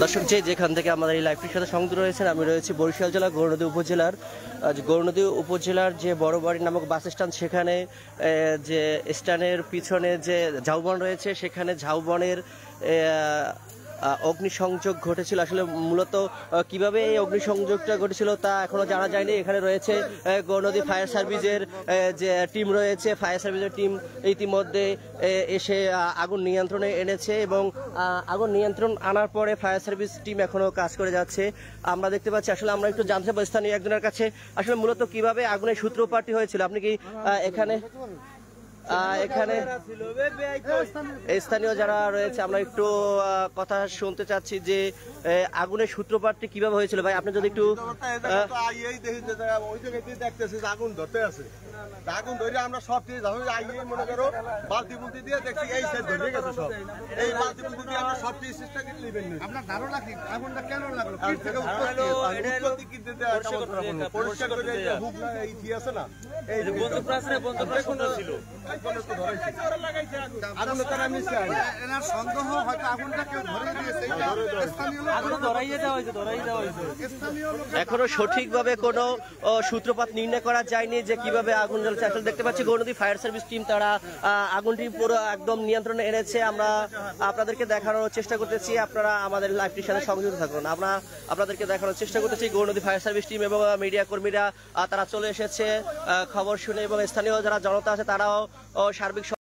দর্শক যেখান থেকে আমাদের এই লাইভটির সাথে সংযুক্ত রয়েছেন, আমি রয়েছি বরিশাল জেলা গৌরনদী উপজেলার গৌরনদী উপজেলার যে বড়বাড়ি নামক বাস স্ট্যান্ড, সেখানে যে স্ট্যান্ডের পিছনে যে ঝাউবন রয়েছে, সেখানে ঝাউবনের অগ্নিসংযোগ ঘটেছিল। আসলে মূলত কিভাবে এই অগ্নিসংযোগটা ঘটেছিল তা এখনো জানা যায়নি। এখানে রয়েছে গৌরনদী ফায়ার সার্ভিসের যে টিম রয়েছে, ফায়ার সার্ভিসের টিম ইতিমধ্যে এসে আগুন নিয়ন্ত্রণে এনেছে এবং আগুন নিয়ন্ত্রণ আনার পরে ফায়ার সার্ভিস টিম এখনো কাজ করে যাচ্ছে। আমরা দেখতে পাচ্ছি, আসলে আমরা একটু জানতে চাই স্থানীয় একজনের কাছে আসলে মূলত কিভাবে আগুনের সূত্রপাতটি হয়েছিল। আপনি কি এখানে স্থানীয় যারা রয়েছে, আমরা একটু কথা শুনতে চাচ্ছি যে আগুনের সূত্রপাতটি কিভাবে হয়েছিল। ভাই, আপনি যদি একটু আগুন ধরতে আছে, আগুন ধরে আমরা সব মনে করো বালতি বুলতি দিয়ে দেখছি এই সাইড ধরে গেছে সব। এই বালতি বুলতি দিয়ে আমরা সব চেষ্টা করলেন। আপনার ধারণা কি আগুনটা কেন লাগলো? পরিষ্কার করে এই কি আছে না, এই যে ছিল এখনো সঠিকভাবে কোনো সূত্রপাত নির্ণয় করা যায়নি যে কিভাবে আগুন জ্বলছে। আসলে দেখতে পাচ্ছি গৌরনদী ফায়ার সার্ভিস টিম তারা আগুনটি পুরো একদম নিয়ন্ত্রণে এনেছে। আমরা আপনাদেরকে দেখানোর চেষ্টা করতেছি, আপনারা আমাদের লাইভটির সাথে সংযুক্ত থাকুন। আমরা আপনাদেরকে দেখানোর চেষ্টা করতেছি গৌরনদী ফায়ার সার্ভিস টিম এবং মিডিয়া কর্মীরা তারা চলে এসেছে খবর শুনে, এবং স্থানীয় যারা জনতা আছে তারাও সার্বিক